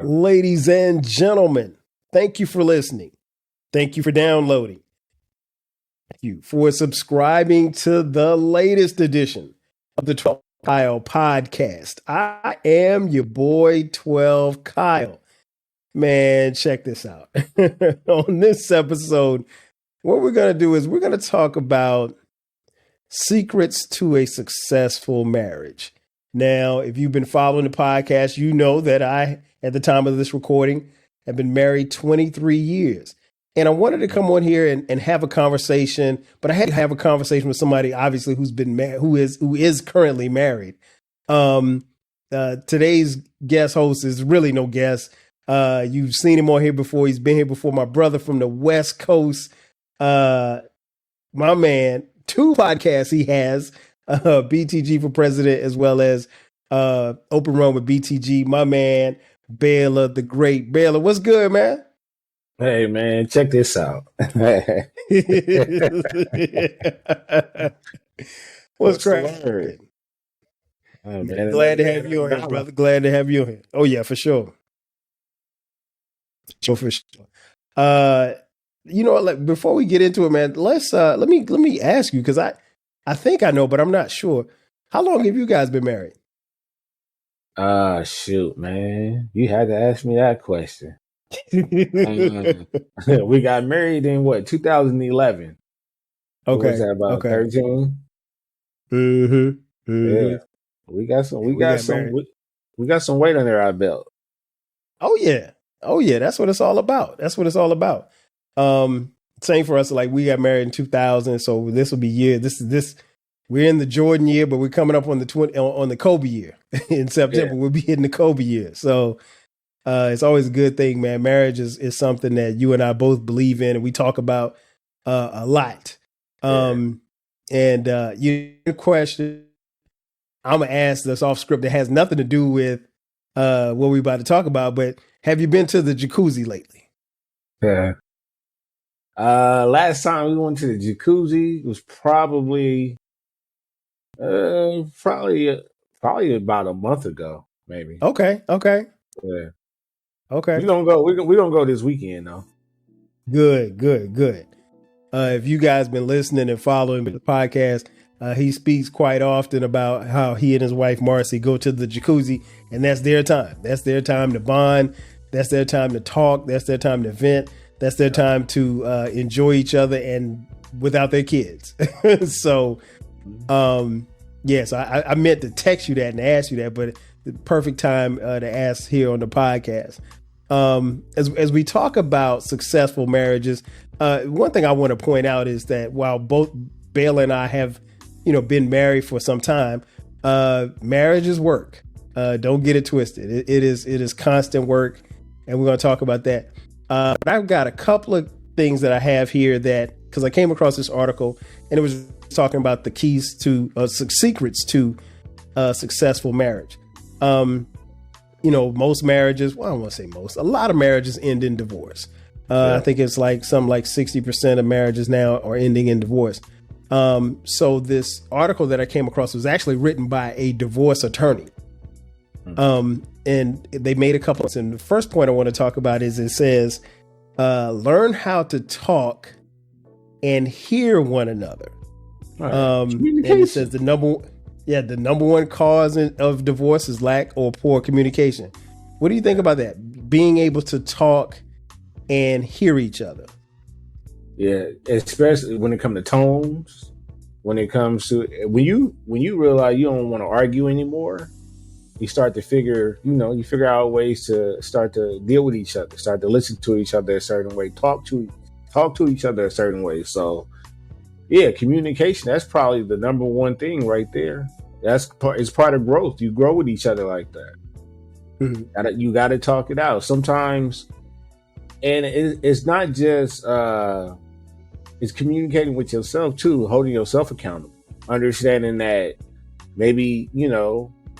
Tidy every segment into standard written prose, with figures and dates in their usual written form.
go. Ladies and gentlemen, thank you for listening. Thank you for downloading. Thank you for subscribing to the latest edition of the 12 Kyle podcast. I am your boy 12 Kyle. Man, check this out. On this episode, what we're going to do is we're going to talk about secrets to a successful marriage. Now, if you've been following the podcast, you know that I, at the time of this recording, have been married 23 years. And I wanted to come on here and have a conversation, but I had to have a conversation with somebody, obviously, who's been who is currently married. Today's guest host is really no guest. You've seen him on here before. He's been here before. My brother from the West Coast, my man, 2 podcasts he has, BTG for President, as well as Open Run with BTG. My man, Baylor, the great Baylor. What's good, man? Hey, man, check this out. What's cracking? Oh, man, glad to have you on here, brother. Glad to have you on here. Oh, yeah, for sure. For sure. You know, like before we get into it, man, let's let me ask you, because I think I know, but I'm not sure. How long have you guys been married? Shoot, man, you had to ask me that question. We got married in 2011. Okay, what was that, about 13? Mm-hmm. Yeah, we got some weight under our belt. Oh yeah. That's what it's all about. Same for us. Like, we got married in 2000, so this will be this. We're in the Jordan year, but we're coming up on the Kobe year in September. Yeah. We'll be hitting the Kobe year. So it's always a good thing, man. Marriage is something that you and I both believe in, and we talk about a lot. And your question, I'm gonna ask this off script that has nothing to do with what we're about to talk about, but have you been to the jacuzzi lately? Yeah. Last time we went to the jacuzzi was probably about a month ago, maybe. Okay. Yeah. Okay. We gonna go this weekend though. Good. If you guys been listening and following the podcast, he speaks quite often about how he and his wife Marcy go to the jacuzzi, and that's their time. That's their time to bond. That's their time to talk. That's their time to vent. That's their time to enjoy each other and without their kids. So, yes, I meant to text you that and ask you that, but the perfect time to ask here on the podcast. As we talk about successful marriages, one thing I want to point out is that while both Baylor and I have, been married for some time, marriage is work. Don't get it twisted. It is constant work, and we're going to talk about that. But I've got a couple of things that I have here because I came across this article and it was talking about the keys to secrets to successful marriage. Most marriages, well, I don't want to say most, a lot of marriages end in divorce. I think it's like 60% of marriages now are ending in divorce. So this article that I came across was actually written by a divorce attorney. And they made a couple of, and the first point I want to talk about is it says, learn how to talk and hear one another. And it says the number one cause of divorce is lack or poor communication. What do you think about that? Being able to talk and hear each other. Yeah, especially when it comes to tones, when it comes to when you realize you don't want to argue anymore, you start to figure out ways to start to deal with each other, start to listen to each other a certain way, talk to each other a certain way. So yeah, communication, that's probably the number one thing right there. It's part of growth. You grow with each other like that. Mm-hmm. You got to talk it out sometimes. And it's not just, it's communicating with yourself too, holding yourself accountable, understanding that maybe,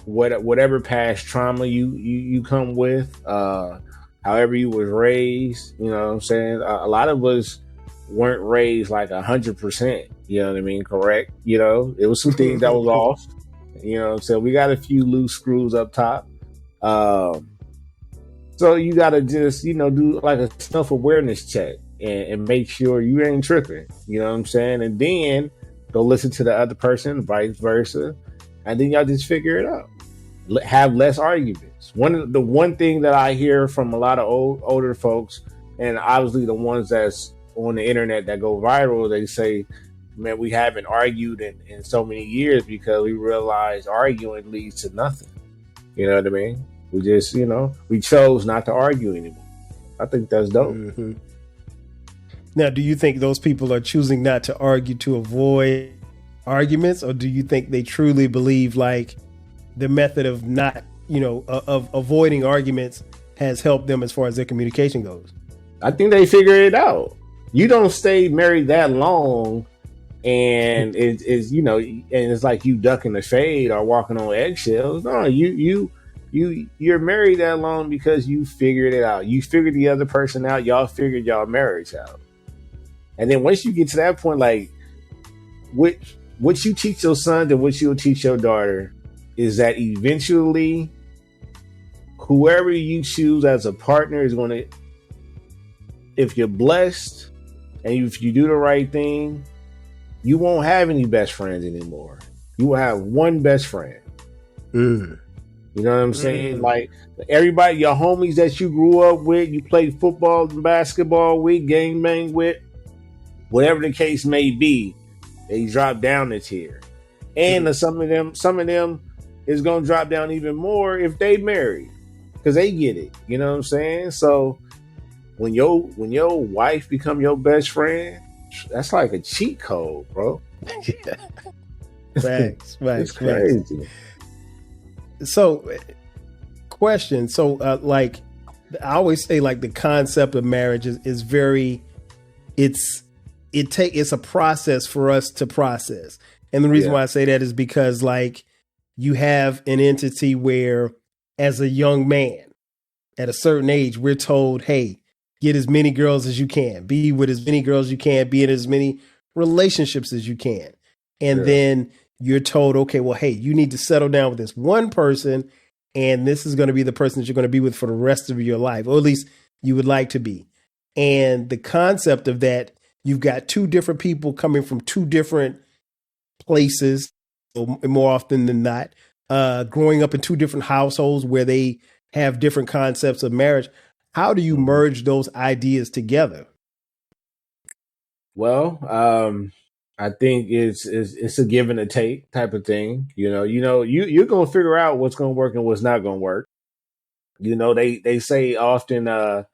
whatever past trauma you come with, however you was raised, you know what I'm saying? A lot of us weren't raised like 100%, you know what I mean? Correct. It was some things that was off, so we got a few loose screws up top. So you gotta just, do like a self awareness check and make sure you ain't tripping. You know what I'm saying? And then go listen to the other person, vice versa, and then y'all just figure it out. Have less arguments. The one thing that I hear from a lot of older folks, and obviously the ones that's on the internet that go viral, they say, "Man, we haven't argued in so many years because we realized arguing leads to nothing." You know what I mean? We just, we chose not to argue anymore. I think that's dope. Mm-hmm. Now, do you think those people are choosing not to argue to avoid arguments, or do you think they truly believe like the method of not, of avoiding arguments has helped them as far as their communication goes? I think they figure it out. You don't stay married that long and it's and it's like you ducking the fade or walking on eggshells. No, you're married that long because you figured it out. You figured the other person out. Y'all figured y'all marriage out. And then once you get to that point, like what you teach your son and what you'll teach your daughter is that eventually whoever you choose as a partner is going to, if you're blessed and if you do the right thing, you won't have any best friends anymore. You will have one best friend. Mm. You know what I'm saying? Like everybody, your homies that you grew up with, you played football and basketball with, gang bang with, whatever the case may be, they drop down a tier. And some of them is gonna drop down even more if they marry, because they get it. You know what I'm saying? So when your wife become your best friend, that's like a cheat code, bro. Facts. It's crazy. So, question. So, like, I always say, like, the concept of marriage is very, it's a process for us to process. And the reason why I say that is because, like, you have an entity where, as a young man, at a certain age, we're told, hey, get as many girls as you can, be with as many girls as you can, be in as many relationships as you can. And then you're told, okay, well, hey, you need to settle down with this one person, and this is going to be the person that you're going to be with for the rest of your life, or at least you would like to be. And the concept of that, you've got two different people coming from two different places, more often than not, growing up in two different households where they have different concepts of marriage. How do you merge those ideas together? Well, I think it's a give and a take type of thing. You're gonna figure out what's gonna work and what's not gonna work. They say often the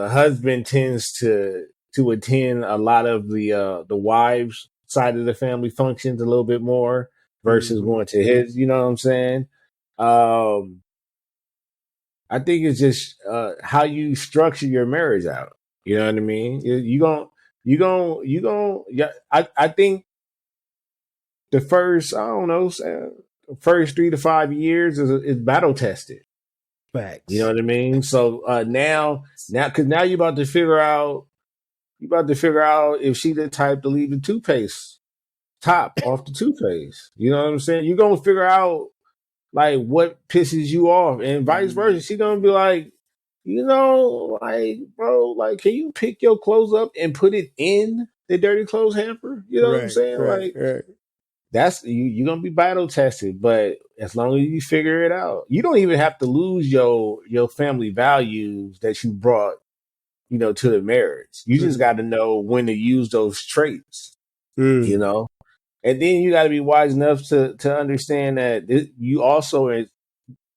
husband tends to attend a lot of the wives' side of the family functions a little bit more versus going to his. You know what I'm saying? I think it's just how you structure your marriage out. You know what I mean? Yeah. I think the first, I don't know, first 3 to 5 years is battle tested. Facts. You know what I mean? So now, because now you're about to figure out if she the type to leave the toothpaste top off the toothpaste. You know what I'm saying? You're gonna figure out like what pisses you off, and vice versa. She's gonna be like, like, bro, like, can you pick your clothes up and put it in the dirty clothes hamper? You know what I'm saying? Right. That's you're gonna be battle tested, but as long as you figure it out, you don't even have to lose your family values that you brought, to the marriage. You just got to know when to use those traits, and then you got to be wise enough to understand that you also are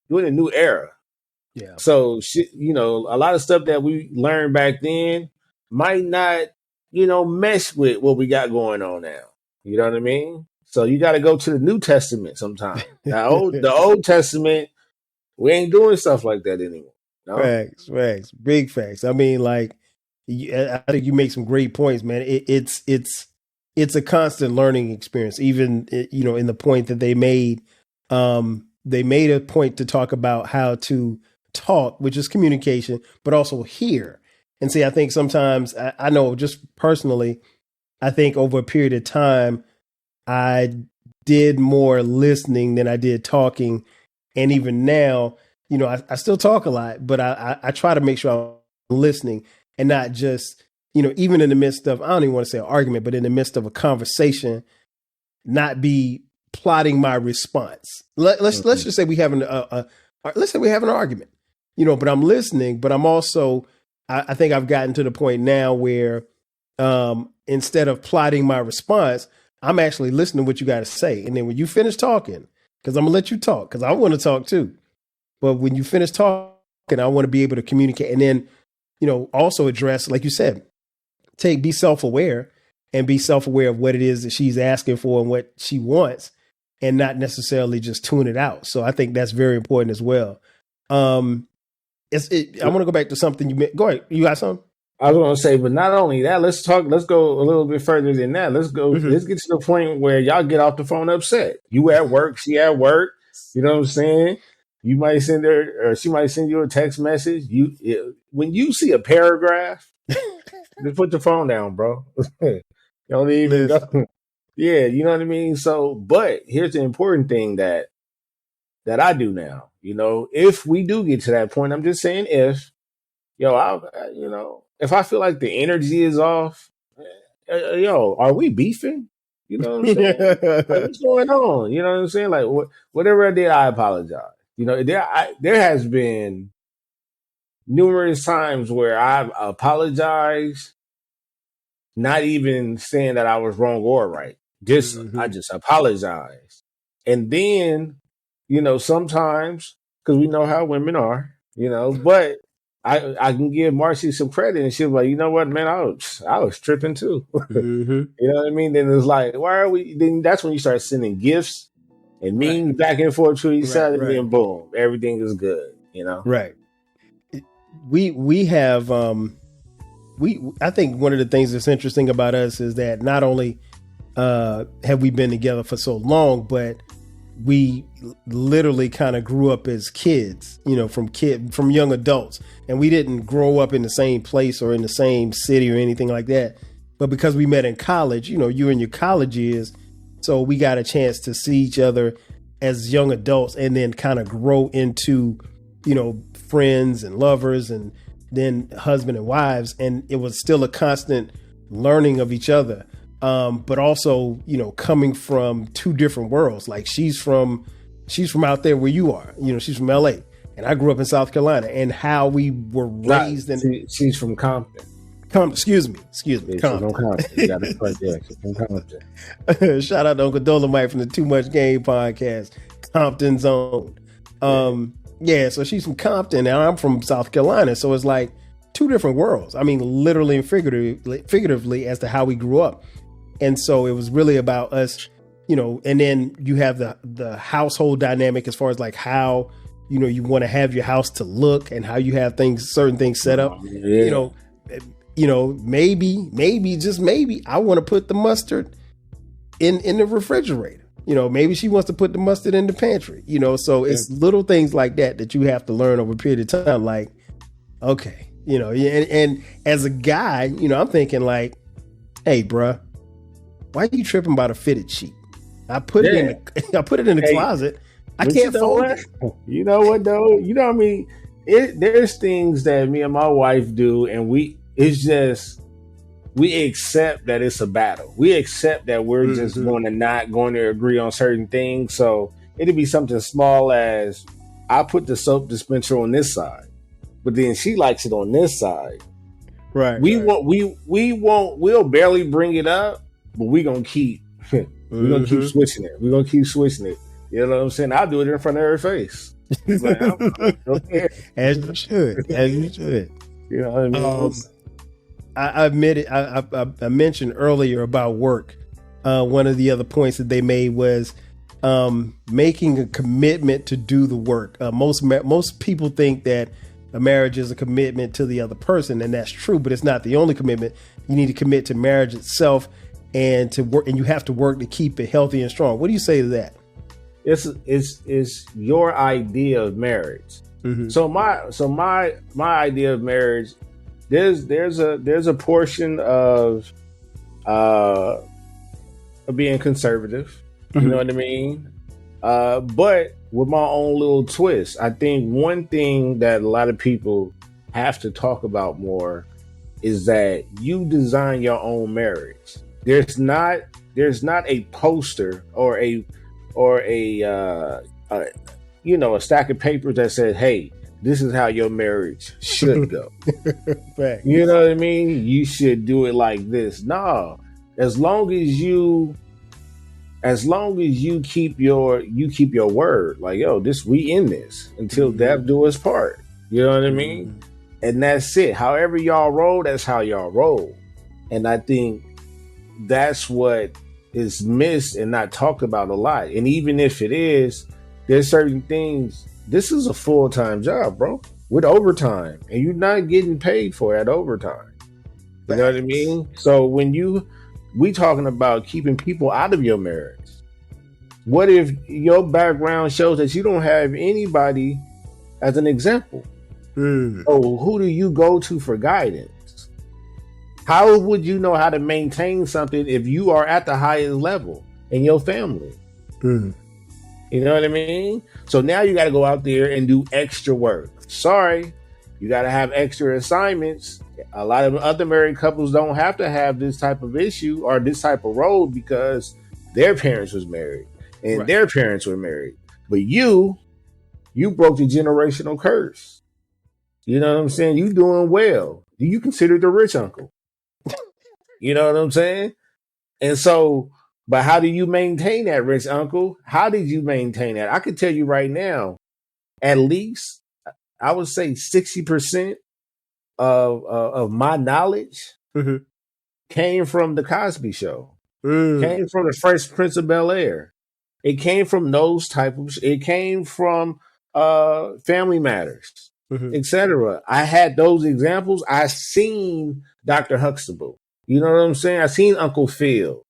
doing a new era. Yeah. So, a lot of stuff that we learned back then might not, mesh with what we got going on now. You know what I mean? So you got to go to the New Testament sometime. The Old Testament, we ain't doing stuff like that anymore. No? Facts, big facts. I mean, like, I think you make some great points, man. It's a constant learning experience. Even in the point that they made a point to talk about how to talk, which is communication, but also hear. And see, I think sometimes I know just personally, I think over a period of time, I did more listening than I did talking. And even now, I still talk a lot, but I try to make sure I'm listening and not just, even in the midst of, I don't even want to say an argument, but in the midst of a conversation, not be plotting my response. Let's just say we having let's say we have an argument, but I'm listening, but I'm also, I think I've gotten to the point now where instead of plotting my response, I'm actually listening to what you got to say. And then when you finish talking, because I'm gonna let you talk, because I want to talk too. But when you finish talking, I want to be able to communicate, and then, also address, like you said, be self-aware and be self-aware of what it is that she's asking for and what she wants, and not necessarily just tune it out. So I think that's very important as well. I want to go back to something you meant. Go ahead. You got something? I was going to say, but not only that, let's go a little bit further than that. Let's get to the point where y'all get off the phone upset. You at work, she at work. You know what I'm saying? You might send her, or she might send you a text message. When you see a paragraph, just put the phone down, bro. Don't even go. Yeah, you know what I mean? So, but here's the important thing that I do now. If we do get to that point, I'm just saying if I feel like the energy is off, are we beefing? You know what I'm saying? Like, what's going on? You know what I'm saying? Like, whatever I did, I apologize. There has been numerous times where I've apologized, not even saying that I was wrong or right. I just apologized. And then, sometimes, because we know how women are, but I can give Marcy some credit, and she's like, you know what, man, I was tripping too. You know what I mean? Then it's like, why are we? Then that's when you start sending gifts and memes back and forth to each other, and then boom, everything is good. Right. We have I think one of the things that's interesting about us is that not only have we been together for so long, but we literally kind of grew up as kids, from young adults, and we didn't grow up in the same place or in the same city or anything like that. But because we met in college, you're in your college years, so we got a chance to see each other as young adults and then kind of grow into, friends and lovers and then husband and wives. And it was still a constant learning of each other. But also, coming from two different worlds. Like she's from out there where you are, she's from LA, and I grew up in South Carolina, and how we were raised she's from Compton. Excuse me. Yeah, Compton. You got it right there. She's from Compton. Shout out to Uncle Dolomite from the Too Much Game podcast, Compton's own. So she's from Compton, and I'm from South Carolina. So it's like two different worlds. I mean, literally and figuratively as to how we grew up. And so it was really about us, and then you have the household dynamic as far as like how, you want to have your house to look and how you have certain things set up. Maybe just maybe I want to put the mustard in the refrigerator. Maybe she wants to put the mustard in the pantry, so it's little things like that you have to learn over a period of time. Like, okay, and as a guy, I'm thinking like, hey, bruh, why are you tripping about a fitted sheet? I put it in the closet. I can't fold it. You know what though? You know what I mean? There's things that me and my wife do, and we accept that it's a battle. We accept that we're just not going to agree on certain things. So it'd be something small as I put the soap dispenser on this side, but then she likes it on this side. Right. We'll barely bring it up, but we're gonna keep switching it. We're gonna keep switching it. You know what I'm saying? I'll do it in front of her face. Like, I don't care. As you should. You know what I mean? I admit it. I mentioned earlier about work. One of the other points that they made was making a commitment to do the work. Most people think that a marriage is a commitment to the other person, and that's true, but it's not the only commitment. You need to commit to marriage itself and to work, and you have to work to keep it healthy and strong. What do you say to that? It's your idea of marriage. So my idea of marriage, there's a portion of being conservative. You know what I mean? But with my own little twist. I think one thing that a lot of people have to talk about more is that you design your own marriage. There's not a poster or a a stack of papers that says, "Hey, this is how your marriage should go." You Facts. know what I mean? You should do it like this. No, as long as you keep your word, like, yo, this, we in this until death do us part. You know what I mean? Mm-hmm. And that's it. However y'all roll, that's how y'all roll. And I think that's what is missed and not talked about a lot. And even if it is, there's certain things. This is a full-time job, bro, with overtime, and you're not getting paid for that overtime. You know what I Facts. mean? So we talking about keeping people out of your marriage. What if your background shows that you don't have anybody as an example? Mm. So who do you go to for guidance? How would you know how to maintain something if you are at the highest level in your family? Mm. You know what I mean? So now you got to go out there and do extra work. Sorry, you got to have extra assignments. A lot of other married couples don't have to have this type of issue or this type of role because their parents was married and Right. their parents were married. But you broke the generational curse. You know what I'm saying? You doing well. Do you consider the rich uncle? You know what I'm saying? And so, but how do you maintain that, rich uncle? How did you maintain that? I could tell you right now, at least I would say 60% of my knowledge Mm-hmm. came from the Cosby Show, Mm. came from the Fresh Prince of Bel Air. It came from those type of. It came from Family Matters, Mm-hmm. etc. I had those examples. I seen Dr. Huxtable. You know what I'm saying? I seen Uncle Phil.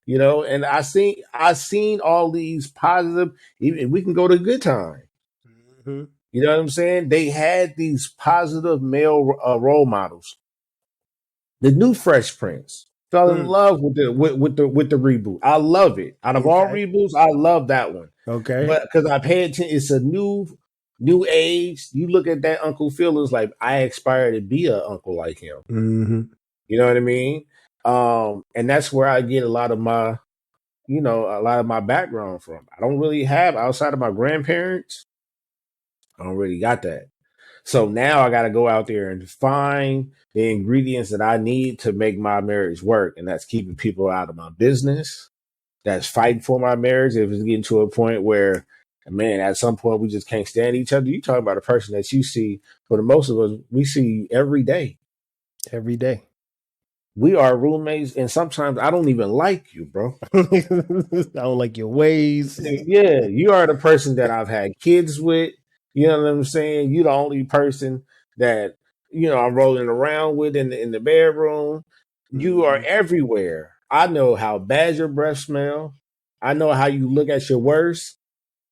And I seen all these positive. Even we can go to Good Time. Mm-hmm. You know what I'm saying? They had these positive male role models. The new Fresh Prince fell in Mm. love with the reboot. I love it. Out of all Okay. reboots, I love that one. Okay. But because I pay attention, it's a new age. You look at that Uncle Phil, it's like I aspire to be an uncle like him. Mm-hmm. You know what I mean? And that's where I get a lot of my background from. I don't really have outside of my grandparents. I don't really got that. So now I got to go out there and find the ingredients that I need to make my marriage work. And that's keeping people out of my business. That's fighting for my marriage. If it's getting to a point where, man, at some point we just can't stand each other. You talk about a person that you see, for the most of us, we see every day. Every day. We are roommates, and sometimes I don't even like you, bro. I don't like your ways. Yeah, you are the person that I've had kids with. You know what I'm saying? You the only person that I'm rolling around with in the bedroom. You are Mm-hmm. everywhere. I know how bad your breath smell. I know how you look at your worst.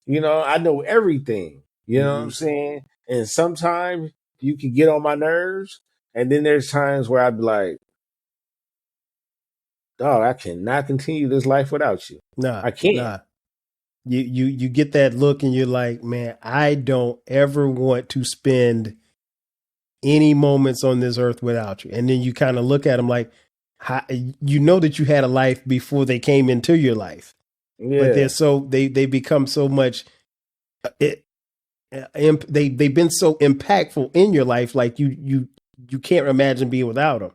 I know everything. You know what Mm-hmm. I'm saying? And sometimes you can get on my nerves, and then there's times where I'd be like, "Dog, I cannot continue this life without you. Nah, I can't." nah. You get that look and you're like, man, I don't ever want to spend any moments on this earth without you. And then you kind of look at them like, how, you know that you had a life before they came into your life, but Yeah, they become so much. It, they've been so impactful in your life, like you can't imagine being without them.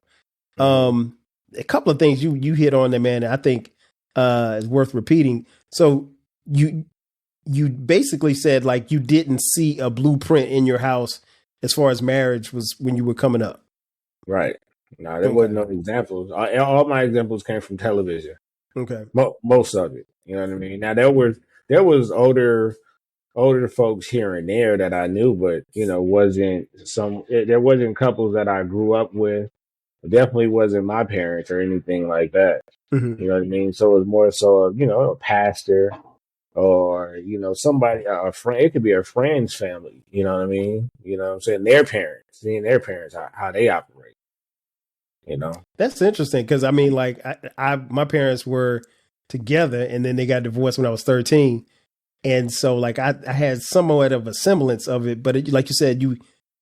hmm A couple of things you hit on there, man. I think is worth repeating. So you basically said like you didn't see a blueprint in your house as far as marriage was when you were coming up. right. No, there wasn't Okay. no examples. All my examples came from television. Okay. Most of it. You know what I mean? Now there was older folks here and there that I knew, but there wasn't couples that I grew up with. It definitely wasn't my parents or anything like that. Mm-hmm. You know what I mean? So it was more so a pastor or somebody, a friend. It could be a friend's family. You know what I mean? You know what I'm saying? Their parents, seeing their parents, how they operate. You know? That's interesting because I mean, like, I my parents were together and then they got divorced when I was 13. And so like I had somewhat of a semblance of it, but like you said, you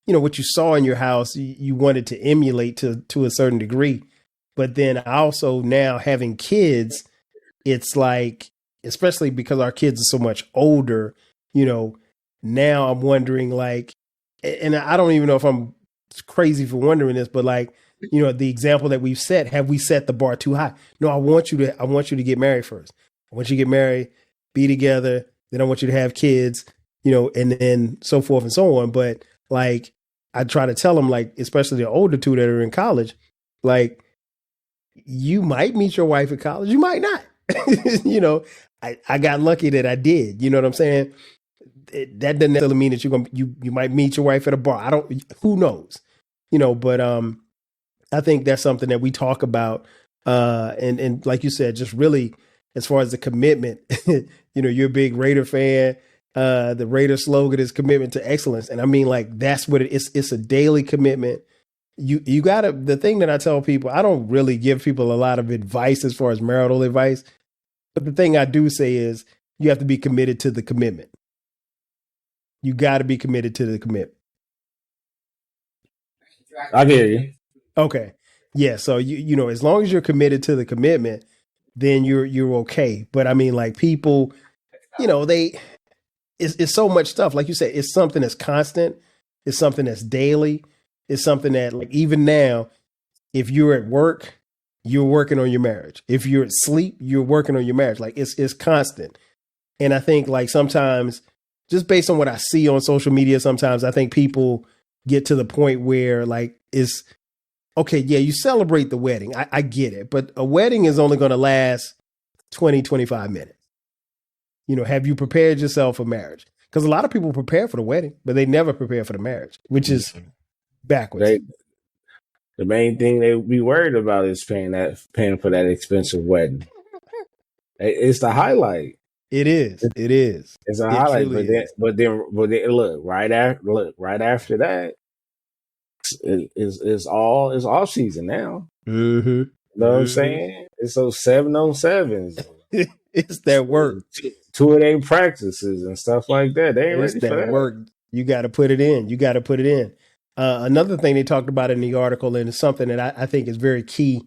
know, what you saw in your house, you wanted to emulate to a certain degree. But then also now having kids, it's like, especially because our kids are so much older, you know, now I'm wondering like, and I don't even know if I'm crazy for wondering this, but like, you know, the example that we've set, have we set the bar too high? No, I want you to get married first. I want you to get married, be together. Then I want you to have kids, you know, and then so forth and so on. But like, I try to tell them, like, especially the older two that are in college, like, you might meet your wife at college, you might not. You know, I got lucky that I did. You know what I'm saying? That doesn't necessarily mean that you might meet your wife at a bar. Who knows? You know, but I think that's something that we talk about. And like you said, just really as far as the commitment, you know, you're a big Raider fan. The Raider slogan is commitment to excellence. And I mean, like, that's what it is. It's a daily commitment. You gotta, the thing that I tell people, I don't really give people a lot of advice as far as marital advice, but the thing I do say is you have to be committed to the commitment. You got to be committed to the commitment. I hear you. Okay. Yeah. So you know, as long as you're committed to the commitment, then you're okay. But I mean, like, people, you know, it's so much stuff. Like you said, it's something that's constant. It's something that's daily. It's something that, like, even now, if you're at work, you're working on your marriage. If you're asleep, you're working on your marriage. Like, it's constant. And I think, like, sometimes, just based on what I see on social media, sometimes I think people get to the point where, like, it's okay. Yeah, you celebrate the wedding. I get it. But a wedding is only going to last 20, 25 minutes. You know, have you prepared yourself for marriage? Because a lot of people prepare for the wedding, but they never prepare for the marriage, which is backwards. The main thing they be worried about is paying for that expensive wedding. It's the highlight. It is. It's a highlight. But then look right after that, it's all off season now. Mm-hmm. You know what I'm saying? It's those 7-on-7s. It's that work. 2-a-day practices and stuff like that. They ain't it's ready for that work. You got to put it in. Another thing they talked about in the article, and it's something that I think is very key,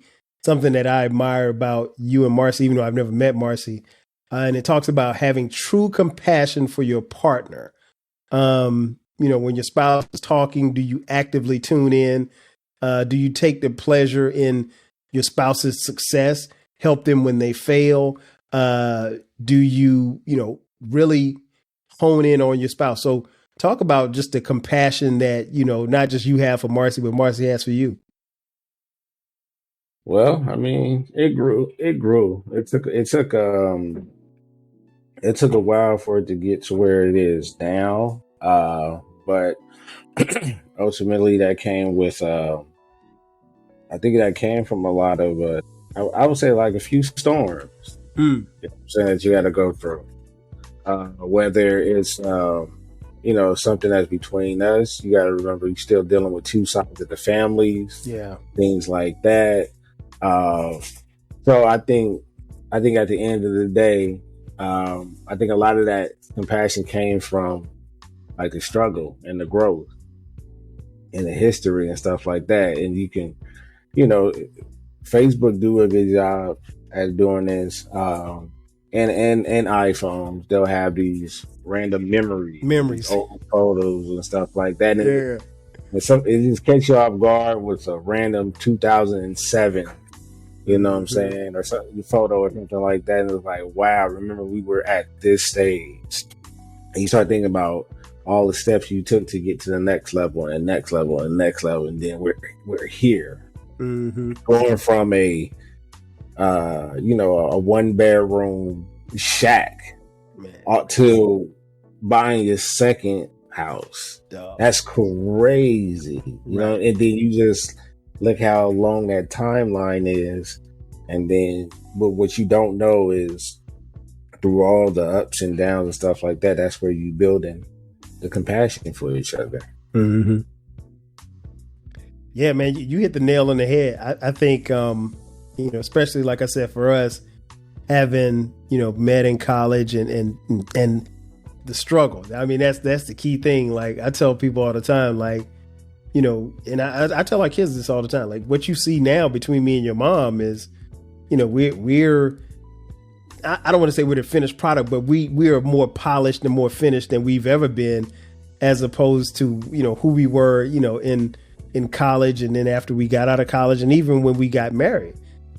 something that I admire about you and Marcy, even though I've never met Marcy. And it talks about having true compassion for your partner. You know, when your spouse is talking, do you actively tune in? Do you take the pleasure in your spouse's success, help them when they fail? Do you, you know, really hone in on your spouse? So talk about just the compassion that, you know, not just you have for Marcy, but Marcy has for you. Well, I mean, it grew. It took a while for it to get to where it is now. But ultimately that came with, I think that came from a lot of, I would say, like, a few storms, you know, saying that you got to go through, whether it's, you know, something that's between us. You got to remember, you're still dealing with two sides of the families, things like that. So I think at the end of the day, I think a lot of that compassion came from, like, the struggle and the growth and the history and stuff like that. And you can, you know, Facebook do a good job at doing this. And iPhones, they'll have these random memories, old photos and stuff like that. And it just catch you off guard with a random 2007. You know what I'm saying? Or something, photo or something like that. And it's like, wow, remember we were at this stage. And you start thinking about all the steps you took to get to the next level and next level and next level. And then we're here. Going from a 1-bedroom shack to buying your second house. That's crazy. You know, and then you just look how long that timeline is, and then but what you don't know is through all the ups and downs and stuff like that, that's where you building the compassion for each other. Yeah, man, you hit the nail on the head. I think, you know, especially like I said, for us, having, you know, met in college and the struggle. I mean, that's the key thing. Like I tell people all the time, like, you know, and I tell our kids this all the time. Like what you see now between me and your mom is, you know, we're I don't want to say we're the finished product, but we are more polished and more finished than we've ever been, as opposed to, you know, who we were, you know, in college, and then after we got out of college, and even when we got married,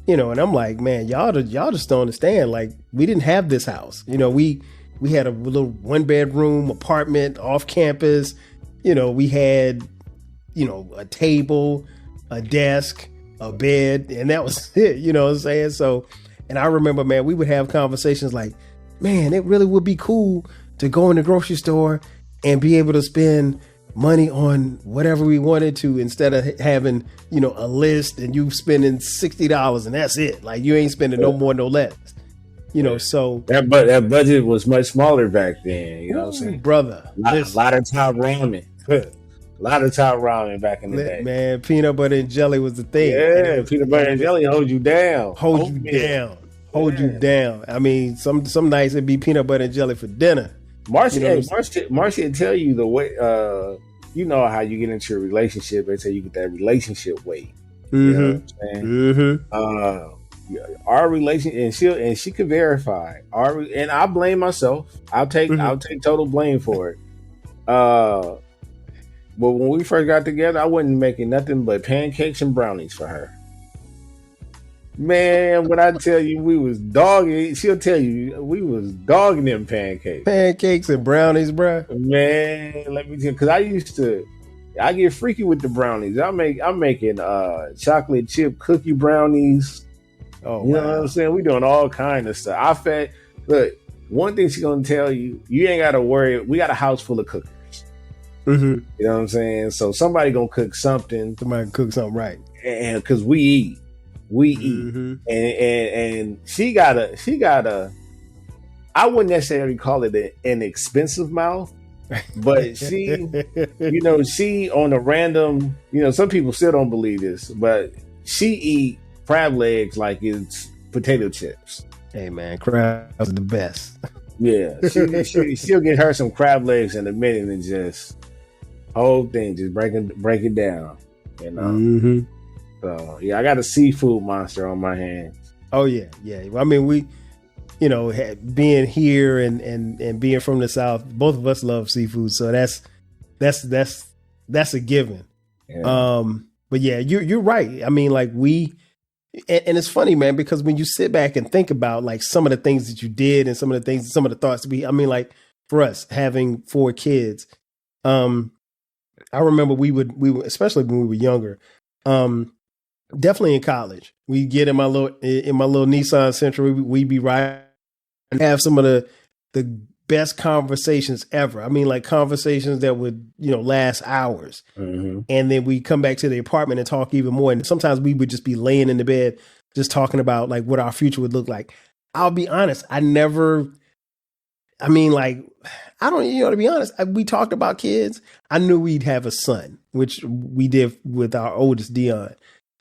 you know. And I'm like, man, y'all just don't understand. Like we didn't have this house, you know. We had a little 1-bedroom apartment off campus. You know, we had, you know, a table, a desk, a bed, and that was it. You know what I'm saying? So. And I remember, man, we would have conversations like, man, it really would be cool to go in the grocery store and be able to spend money on whatever we wanted to, instead of having, you know, a list and you spending $60 and that's it. Like you ain't spending no more, no less. You know, so that budget was much smaller back then. You know what I'm saying, brother? A lot of top ramen. A lot of top ramen back in the day. Man, peanut butter and jelly was the thing. Yeah, peanut butter and jelly hold you down. Hold you down. I mean, some nights it'd be peanut butter and jelly for dinner. Marcy will tell you the way. You know how you get into a relationship until you get that relationship weight. Mm-hmm. You know what I'm saying? Our relation, and she could verify. And I blame myself. I'll take total blame for it. But when we first got together, I wasn't making nothing but pancakes and brownies for her. Man, when I tell you we was dogging, she'll tell you we was dogging them pancakes and brownies, bro. Man, let me tell you, because I get freaky with the brownies. I'm making chocolate chip cookie brownies. Oh, you know what I'm saying? We doing all kind of stuff. Look, one thing she's gonna tell you, you ain't gotta worry. We got a house full of cookers. Mm-hmm. You know what I'm saying? So somebody gonna cook something. Somebody cook something right, and because we eat. Mm-hmm. And she got a I wouldn't necessarily call it an expensive mouth, but she you know, she on a random, you know, some people still don't believe this, but she eat crab legs like it's potato chips. Hey man, crabs are the best. Yeah, she'll get her some crab legs in a minute and just whole thing just break it down, you know. Mm-hmm. So yeah, I got a seafood monster on my hands. Oh yeah. I mean, we, you know, being here and being from the South, both of us love seafood, so that's a given. Yeah. But yeah, you're right. I mean, like and it's funny, man, because when you sit back and think about like some of the things that you did and some of the thoughts I mean, like for us having 4 kids, I remember we would especially when we were younger. Definitely in college, we get in my little Nissan Sentra. We'd be riding and have some of the best conversations ever. I mean, like conversations that would, you know, last hours. Mm-hmm. And then we come back to the apartment and talk even more. And sometimes we would just be laying in the bed, just talking about like what our future would look like. I'll be honest, to be honest, we talked about kids. I knew we'd have a son, which we did with our oldest, Dion.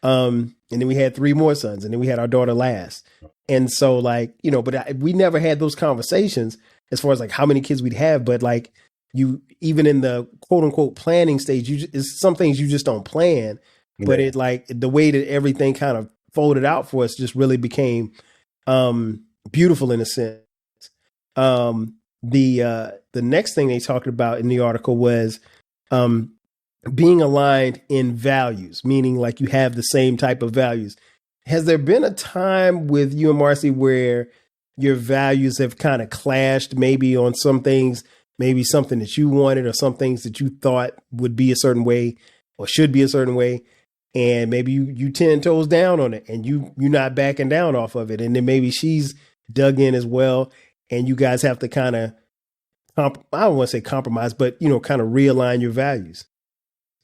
And then we had 3 more sons, and then we had our daughter last. And so like, you know, but we never had those conversations as far as like how many kids we'd have. But like even in the quote unquote planning stage, it's some things you just don't plan, but it like the way that everything kind of folded out for us just really became, beautiful in a sense. The next thing they talked about in the article was, being aligned in values, meaning like you have the same type of values. Has there been a time with you and Marcy where your values have kind of clashed, maybe on some things, maybe something that you wanted or some things that you thought would be a certain way or should be a certain way, and maybe you 10 toes down on it and you're not backing down off of it, and then maybe she's dug in as well, and you guys have to kind of, I don't want to say compromise, but, you know, kind of realign your values?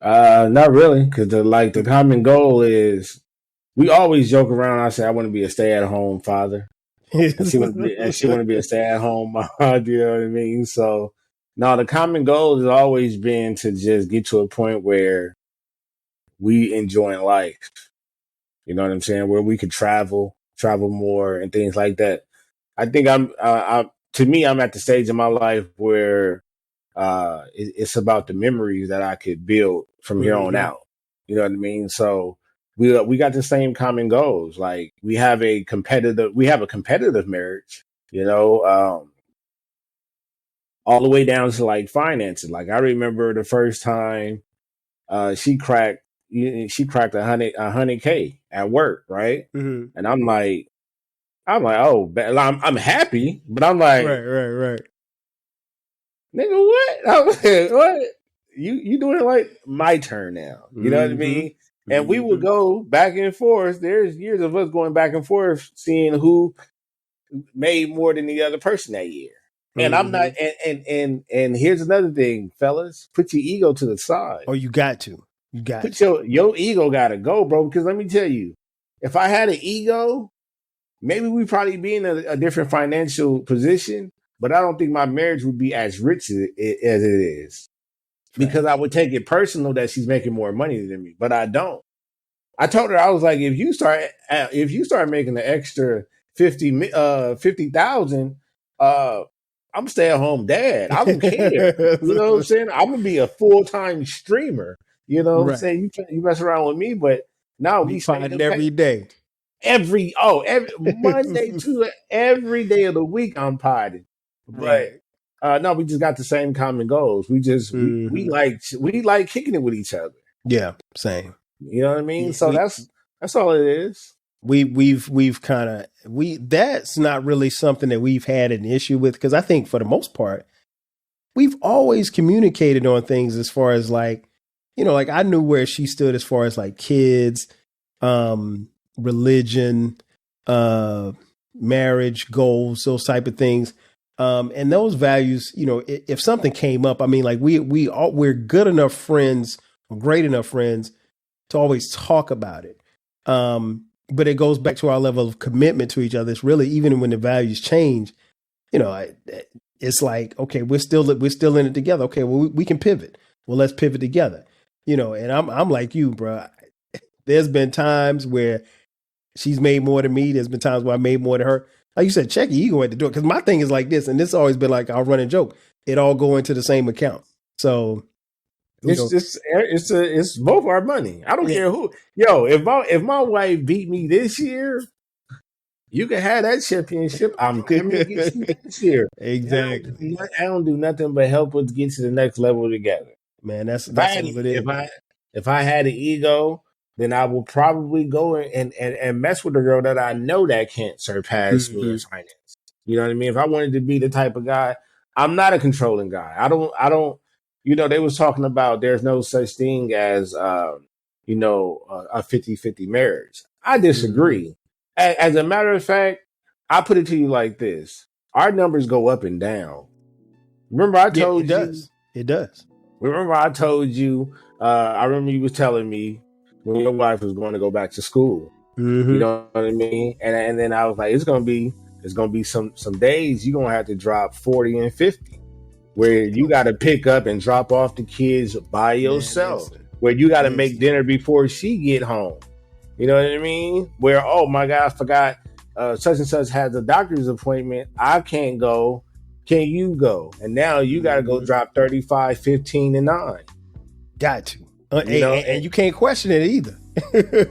Not really, because the common goal is, we always joke around. I say I want to be a stay-at-home father, and she want to be a stay-at-home mom. You know what I mean? So, no, the common goal has always been to just get to a point where we enjoy life. You know what I'm saying? Where we could travel more and things like that. I think I'm to me, I'm at the stage in my life where it's about the memories that I could build from here on out. You know what I mean? So we got the same common goals. Like we have a competitive marriage. You know, all the way down to like finances. Like I remember the first time she cracked 100K at work, right? Mm-hmm. And I'm like, oh, I'm happy, but I'm like, Right. nigga, what? I'm like, what? You doing it like my turn now? You know what I mean? And we would go back and forth. There's years of us going back and forth, seeing who made more than the other person that year. And I'm not. And here's another thing, fellas. Put your ego to the side. Oh, you got to. You got Put to. your ego gotta go, bro. Because let me tell you, if I had an ego, maybe we probably be in a different financial position. But I don't think my marriage would be as rich as it is. Because I would take it personal that she's making more money than me, but I don't. I told her, I was like, if you start making an extra 50,000, I'm a stay at home dad. I don't care. You know what I'm saying? I'm gonna be a full-time streamer. You know what I'm saying? You mess around with me, but no, we fighting every day. Every Monday to every day of the week I'm potting. But no, we just got the same common goals. We just we like kicking it with each other. Yeah, same. You know what I mean? Yeah, so that's all it is. We've kind of that's not really something that we've had an issue with, because I think for the most part we've always communicated on things as far as like, you know, like I knew where she stood as far as like kids, religion, marriage, goals, those type of things. And those values, you know, if something came up, I mean, like we're good enough friends, great enough friends to always talk about it. But it goes back to our level of commitment to each other. It's really, even when the values change, you know, it's like, okay, we're still in it together. Okay, well, we can pivot. Well, let's pivot together. You know, and I'm like you, bro. There's been times where she's made more than me. There's been times where I made more than her. Like you said, check your ego at the door. Because my thing is like this, and this has always been like our running joke. It all go into the same account. So it's both our money. I don't care who. Yo, if my wife beat me this year, you can have that championship. I'm coming to get you this year. Exactly. I don't do nothing but help us get to the next level together. Man, that's all it is. If I had an ego, then I will probably go and mess with a girl that I know that can't surpass me in finance. You know what I mean? If I wanted to be the type of guy, I'm not a controlling guy. I don't. You know, they was talking about there's no such thing as you know, a 50-50 marriage. I disagree. As a matter of fact, I put it to you like this: our numbers go up and down. Remember, I told you it does. Remember, I told you. I remember you was telling me when your wife was going to go back to school. You know what I mean? And then I was like, it's gonna be some days you're gonna have to drop 40 and 50, where you got to pick up and drop off the kids by yourself. Where you got to make dinner before she get home. You know what I mean? Where, oh my God, I forgot such and such has a doctor's appointment. I can't go. Can you go? And now you got to go drop 35, 15, and 9. Got to. And you can't question it either.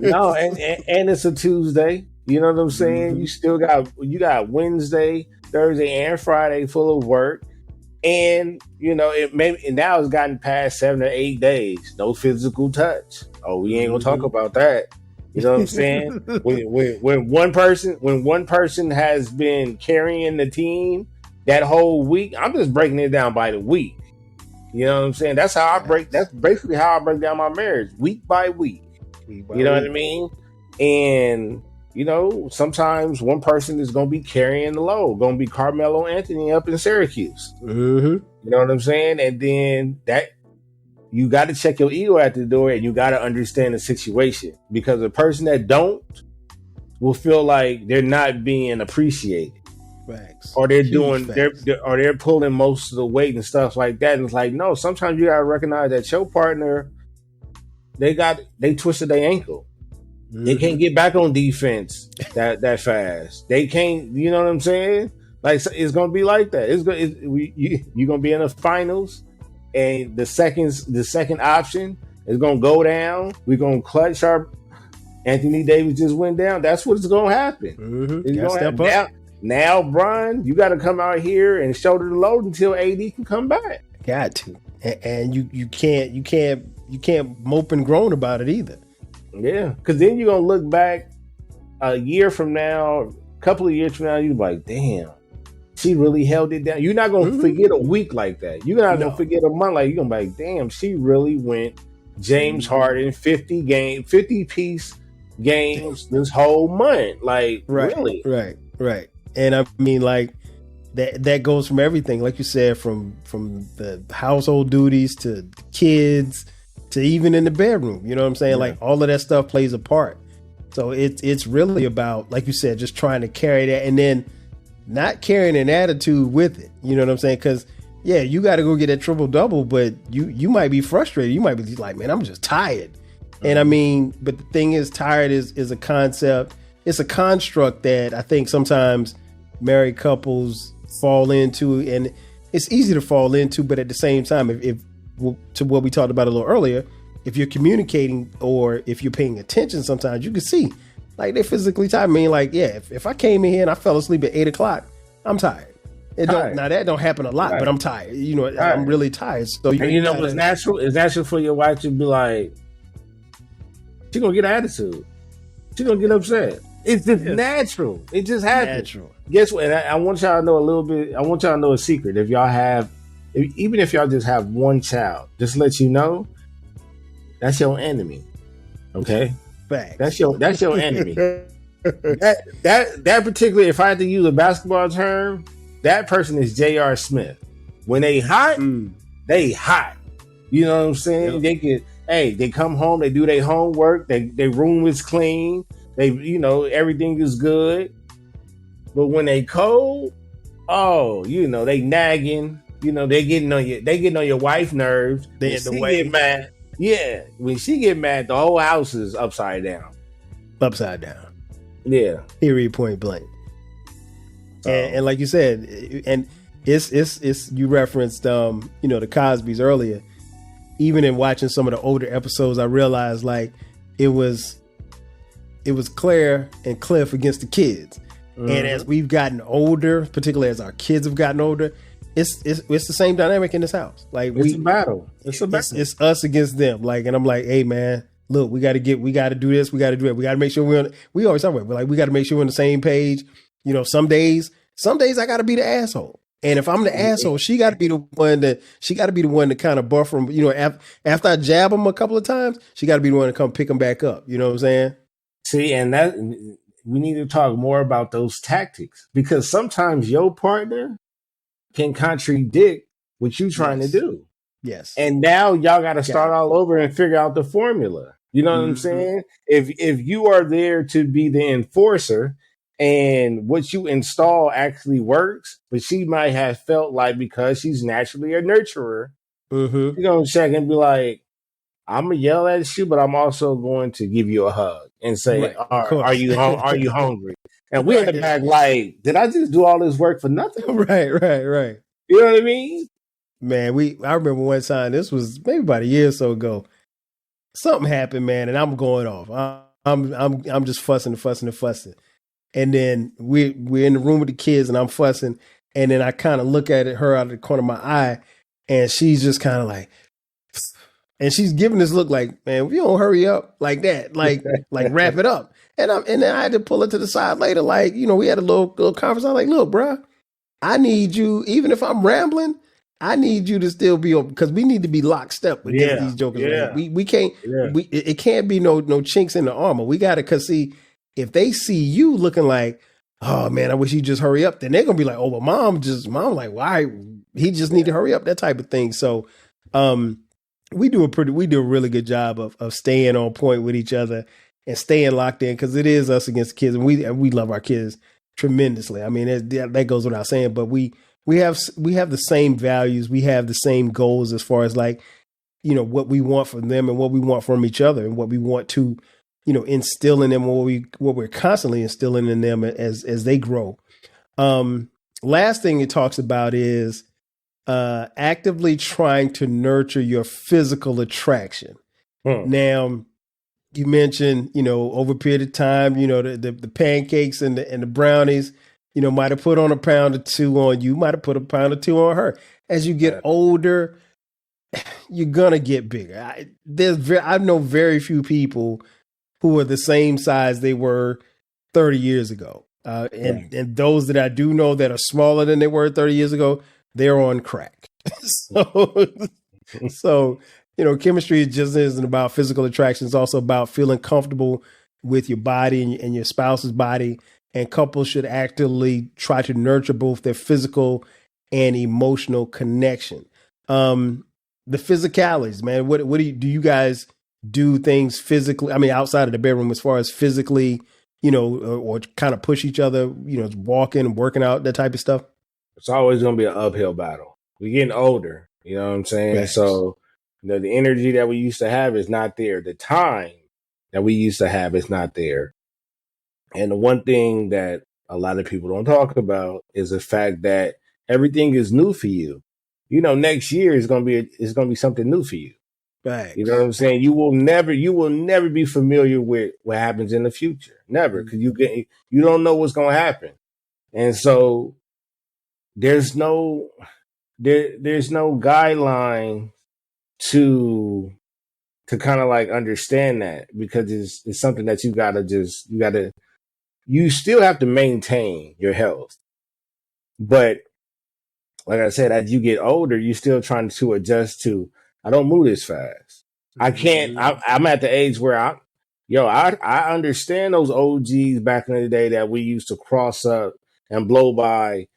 No, and it's a Tuesday. You know what I'm saying? You still got Wednesday, Thursday, and Friday full of work. And you know, now it's gotten past 7 or 8 days. No physical touch. Oh, we ain't gonna talk about that. You know what I'm saying? when one person has been carrying the team that whole week, I'm just breaking it down by the week. You know what I'm saying? That's basically how I break down my marriage, week by week. You know what I mean? And you know, sometimes one person is going to be carrying the load, going to be Carmelo Anthony up in Syracuse. You know what I'm saying? And then that you got to check your ego at the door, and you got to understand the situation, because the person that don't will feel like they're not being appreciated. Facts. Or they're pulling most of the weight and stuff like that. And it's like, no, sometimes you gotta recognize that your partner, they twisted their ankle. They can't get back on defense that fast. They can't, you know what I'm saying? Like it's gonna be like that. You're gonna be in the finals, and the second option is gonna go down. We're gonna clutch our Anthony Davis just went down. That's what's gonna happen. Mm-hmm. It's Gotta gonna step happen up. now. Brian, you got to come out here and shoulder the load until AD can come back. Got to, and you can't mope and groan about it either. Yeah, because then you're gonna look back a year from now, a couple of years from now, you're like, damn, she really held it down. You're not gonna forget a week like that. You're not gonna forget a month like you're gonna be like, damn, she really went James Harden 50 piece games this whole month. Like, really? Right. And I mean, like that goes from everything, like you said, from the household duties to the kids to even in the bedroom. You know what I'm saying? Yeah. Like all of that stuff plays a part. So it's really about, like you said, just trying to carry that and then not carrying an attitude with it. You know what I'm saying? Because yeah, you got to go get that triple double, but you might be frustrated. You might be like, man, I'm just tired. And I mean, but the thing is, tired is a concept. It's a construct that I think sometimes married couples fall into, and it's easy to fall into. But at the same time, if to what we talked about a little earlier, if you're communicating or if you're paying attention, sometimes you can see like they're physically tired. I mean, like, yeah, if I came in here and I fell asleep at 8:00, I'm tired. Now that don't happen a lot, but I'm tired. You know, I'm really tired. So it's natural. It's natural for your wife to be like, she's gonna get an attitude. She's gonna get upset. It's just natural. It just happens. Natural. Guess what? And I want y'all to know a little bit. I want y'all to know a secret. If y'all have, even if y'all just have one child, just let you know, that's your enemy. Okay, facts. That's your enemy. that particularly, if I had to use a basketball term, that person is J.R. Smith. When they hot, they hot. You know what I'm saying? Yep. They come home, they do their homework, their room is clean, everything is good. But when they cold, they nagging, they getting on your wife's nerves. They in the way. Get mad. Yeah. When she get mad, the whole house is upside down. Upside down. Yeah. Period, point blank. And like you said, and it's you referenced the Cosbys earlier. Even in watching some of the older episodes, I realized like it was Claire and Cliff against the kids. Mm-hmm. And as we've gotten older, particularly as our kids have gotten older, it's the same dynamic in this house. Like it's a battle. It's It's us against them. Like, and I'm like, hey man, look, we got to do this. We got to do it. We got to make sure we always talk about it. We're like, we got to make sure we're on the same page. Some days I got to be the asshole. And if I'm the asshole, she got to be the one to kind of buffer them. After I jab them a couple of times, she got to be the one to come pick them back up. You know what I'm saying? See, and that we need to talk more about those tactics, because sometimes your partner can contradict what you're trying to do. Yes. And now y'all got to start all over and figure out the formula. You know what I'm saying? If you are there to be the enforcer, and what you install actually works, but she might have felt like because she's naturally a nurturer, you're going to check and be like, I'm going to yell at you, but I'm also going to give you a hug and say, are you hungry? And we're in the back like, did I just do all this work for nothing? Right. You know what I mean? Man, I remember one time, this was maybe about a year or so ago, something happened, man, and I'm going off. I'm just fussing. And then we're in the room with the kids and I'm fussing. And then I kind of look at her out of the corner of my eye, and she's just kind of like, and she's giving this look like, man, if you don't hurry up like that, like wrap it up. And then I had to pull her to the side later. Like, we had a little conference. I'm like, look, bro, I need you, even if I'm rambling, I need you to still be open, because we need to be lockstep with these jokers. Yeah. We can't, it can't be no chinks in the armor. We got to, because see, if they see you looking like, oh man, I wish you just hurry up, then they're gonna be like, oh, well, mom like, why? He just need to hurry up, that type of thing. So, we do a really good job of staying on point with each other and staying locked in, because it is us against the kids, and we love our kids tremendously. I mean, that goes without saying, but we have the same values, we have the same goals as far as like, what we want from them and what we want from each other and what we want to instill in them, what we're constantly instilling in them as they grow. Last thing it talks about is actively trying to nurture your physical attraction. Now, you mentioned, over a period of time, the pancakes and the brownies, might have put on a pound or two on you, might have put a pound or two on her. As you get older, you're gonna get bigger. I know very few people who are the same size they were 30 years ago. And those that I do know that are smaller than they were 30 years ago, they're on crack. So, chemistry just isn't about physical attraction. It's also about feeling comfortable with your body and your spouse's body. And couples should actively try to nurture both their physical and emotional connection. The physicalities, man. What do you guys do things physically? I mean, outside of the bedroom, as far as physically, or kind of push each other, walking and working out, that type of stuff? It's always going to be an uphill battle. We're getting older. You know what I'm saying? Right. So, the energy that we used to have is not there. The time that we used to have is not there. And the one thing that a lot of people don't talk about is the fact that everything is new for you. Next year is going to be something new for you. Right. You know what I'm saying? You will never be familiar with what happens in the future. Never. Because you don't know what's going to happen. And so there's no guideline to kind of like understand that, because it's something that you still have to maintain your health. But like I said, as you get older, you're still trying to adjust to, I don't move this fast. I can't, I'm at the age where I understand those OGs back in the day that we used to cross up and blow by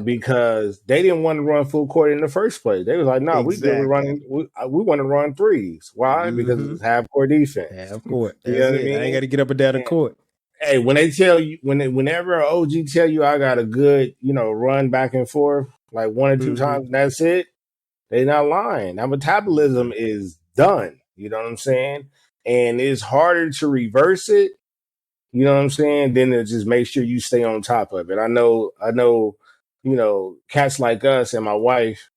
because they didn't want to run full court in the first place. They was like, no, exactly. we want to run threes. Why? Because it's half court defense. Half court. That's it. I mean? I ain't got to get up and down the court. Hey, when they tell you, whenever an OG tell you I got a good, run back and forth, like 1 or 2 times, and that's it, they not lying. Our metabolism is done. You know what I'm saying? And it's harder to reverse it. You know what I'm saying? Then to just make sure you stay on top of it. I know, cats like us and my wife,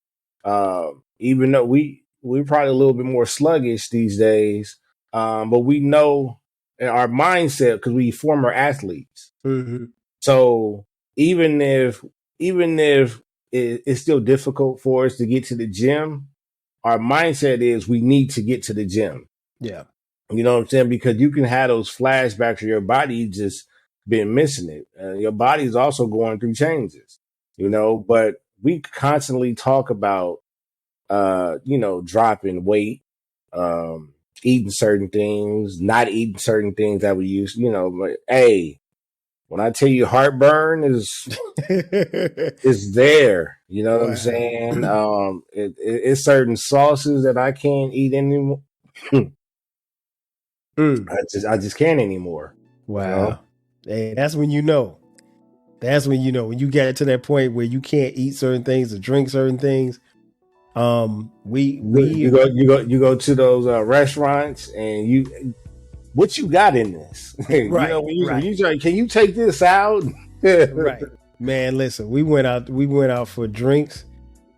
even though we're probably a little bit more sluggish these days, but we know our mindset, because we former athletes. Mm-hmm. So even if it's still difficult for us to get to the gym, our mindset is we need to get to the gym. Yeah. You know what I'm saying? Because you can have those flashbacks of your body just been missing it. Your body is also going through changes, but we constantly talk about, dropping weight, eating certain things, not eating certain things that we used, but hey, when I tell you heartburn is there, you know what I'm saying? It's certain sauces that I can't eat anymore. I just can't anymore. Wow. Hey, that's when you know. That's when when you get to that point where you can't eat certain things or drink certain things. You go to those restaurants and what you got in this? Right. When you try, can you take this out? Right. Man, listen, we went out for drinks,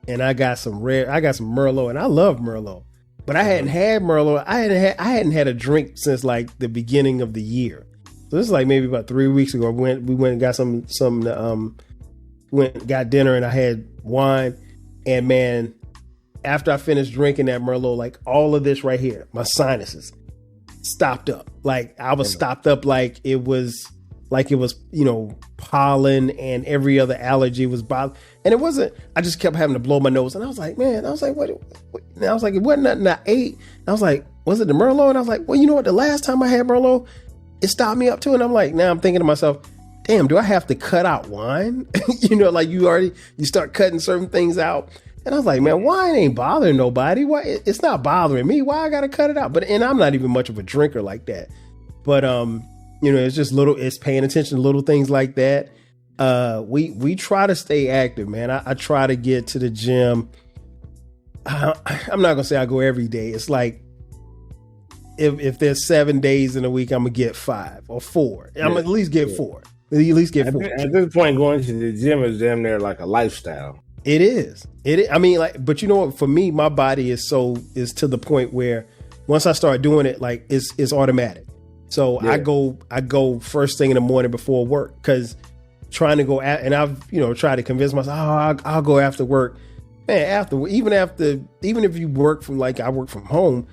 and I got some Merlot, and I love Merlot. But I hadn't had Merlot. I hadn't had a drink since like the beginning of the year. So this is like maybe about 3 weeks ago. We went and got got dinner, and I had wine. And man, after I finished drinking that Merlot, like all of this right here, my sinuses stopped up. Like I was stopped up like it was pollen and every other allergy was bothering. And it wasn't, I just kept having to blow my nose. And I was like, what? And I was like, it wasn't nothing I ate. And I was like, was it the Merlot? And I was like, well, you know what? The last time I had Merlot, it stopped me up too. And I'm like, now I'm thinking to myself, damn, do I have to cut out wine? Like you start cutting certain things out. And I was like, man, wine ain't bothering nobody. Why? It's not bothering me. Why I got to cut it out? And I'm not even much of a drinker like that. But, it's just it's paying attention to little things like that. We try to stay active, man. I try to get to the gym. I'm not gonna say I go every day. It's like if there's 7 days in a week, I'm gonna get 5 or 4. I'm gonna at least get 4. At least get At, 4. at this point, going to the gym is damn near like a lifestyle. It is. I mean, like, but you know what? For me, my body is to the point where once I start doing it, like it's automatic. So Yeah. I go first thing in the morning before work, because trying to go and I've tried to convince myself, I'll go after work. Man, even if you work from, like, I work from home,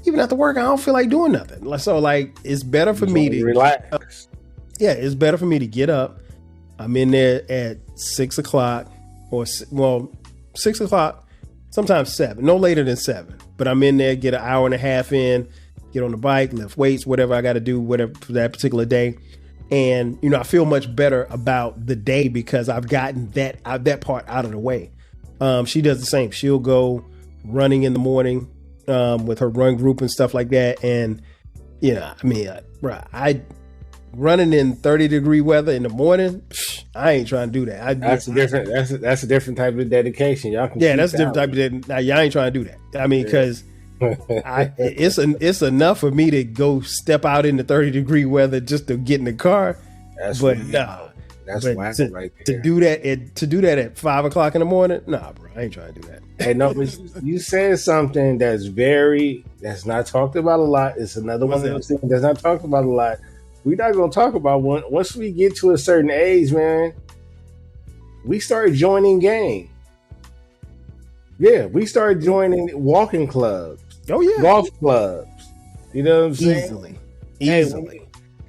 even after work, I don't feel like doing nothing. So, like, it's better for me to relax. it's better for me to get up. I'm in there at 6:00 or 6:00, sometimes 7, no later than 7. But I'm in there, get an hour and a half in, get on the bike, lift weights, whatever I got to do, whatever for that particular day. And, I feel much better about the day because I've gotten that part out of the way. She does the same. She'll go running in the morning with her run group and stuff like that. And, I running in 30-degree weather in the morning, I ain't trying to do that. That's a different type of dedication. Y'all can that's a different type of dedication. Now, y'all ain't trying to do that. I mean, because it's enough for me to go step out in the 30-degree weather just to get in the car. That's but that's whack right there. To do that at 5:00 in the morning, nah, bro, I ain't trying to do that. Hey, no, but you said something that's not talked about a lot. It's another one of those things that's not talked about a lot. We're not going to talk about one. Once we get to a certain age, man, we start joining gang. Yeah, we start joining walking clubs. Oh yeah, golf clubs. You know what I'm saying? Easily.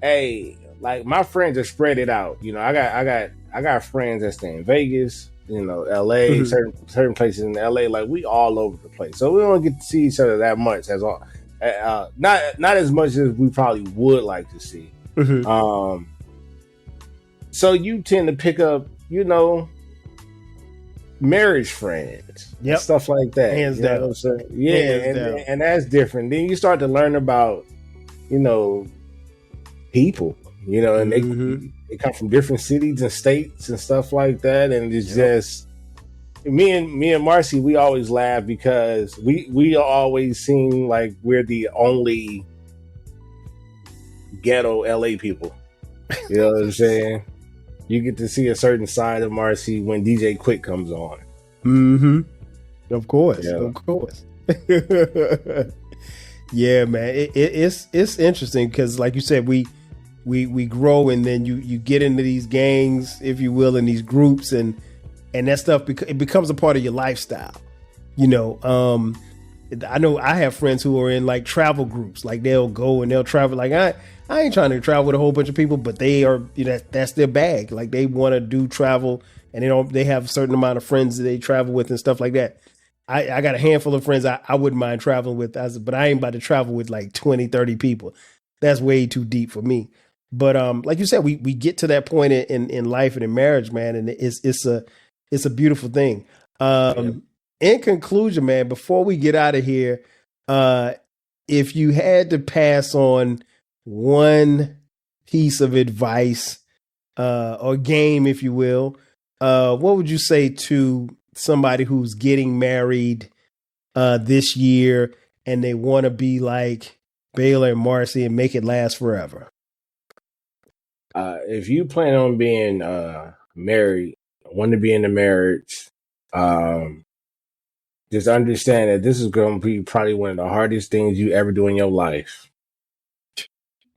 Hey, like, my friends are spread it out. I got friends that stay in Vegas, LA, certain places in LA. Like, we all over the place, so we don't get to see each other that much as all. Not as much as we probably would like to see. Mm-hmm. So you tend to pick up, marriage friends, stuff like that. Hands down. What I'm saying? Yeah, and that's different. Then you start to learn about, people, and they come from different cities and states and stuff like that, and it's just me and Marcy. We always laugh because we always seem like we're the only ghetto LA people. You know what I'm saying? You get to see a certain side of Marcy when DJ Quick comes on. Mm-hmm. Of course. Yeah, man. It's interesting because, like you said, we grow, and then you get into these gangs, if you will, in these groups, and that stuff it becomes a part of your lifestyle. I know I have friends who are in, like, travel groups. Like, they'll go and they'll travel. Like, I ain't trying to travel with a whole bunch of people, but they are, that's their bag. Like, they want to do travel, and they have a certain amount of friends that they travel with and stuff like that. I got a handful of friends I wouldn't mind traveling with, but I ain't about to travel with like 20, 30 people. That's way too deep for me. But like you said, we get to that point in life and in marriage, man, and it's a beautiful thing. In conclusion, man, before we get out of here, if you had to pass on one piece of advice or game, if you will, what would you say to somebody who's getting married this year and they want to be like Baylor and Marcy and make it last forever? If you plan on being married, want to be in a marriage, just understand that this is going to be probably one of the hardest things you ever do in your life.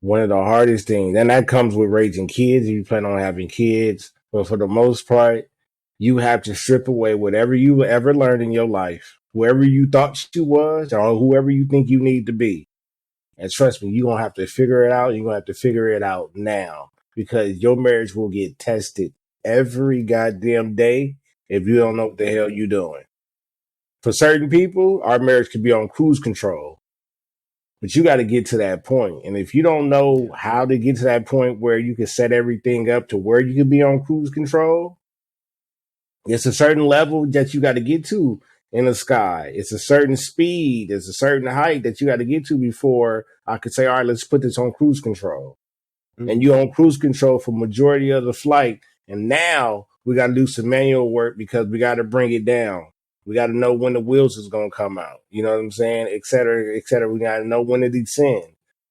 One of the hardest things. And that comes with raising kids if you plan on having kids. But for the most part, you have to strip away whatever you ever learned in your life, whoever you thought you was, or whoever you think you need to be. And trust me, you're going to have to figure it out. You're going to have to figure it out now, because your marriage will get tested every goddamn day if you don't know what the hell you're doing. For certain people, our marriage could be on cruise control. But you got to get to that point. And if you don't know how to get to that point where you can set everything up to where you can be on cruise control, it's a certain level that you got to get to in the sky. It's a certain speed. It's a certain height that you got to get to before I could say, all right, let's put this on cruise control. Mm-hmm. And you're on cruise control for majority of the flight. And now we got to do some manual work because we got to bring it down. We got to know when the wheels is going to come out. You know what I'm saying? Et cetera, et cetera. We got to know when to descend.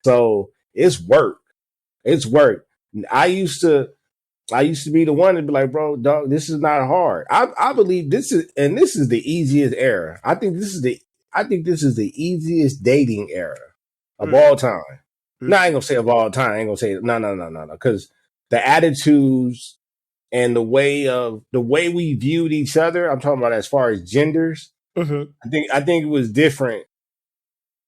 So it's work. It's work. I used to I used to be the one to be like, bro, dog, this is not hard. I believe this is the easiest era. I think this is the easiest dating era of all time. No, I ain't gonna say of all time. I ain't gonna say no. Because the attitudes and the way we viewed each other, I'm talking about as far as genders. I think it was different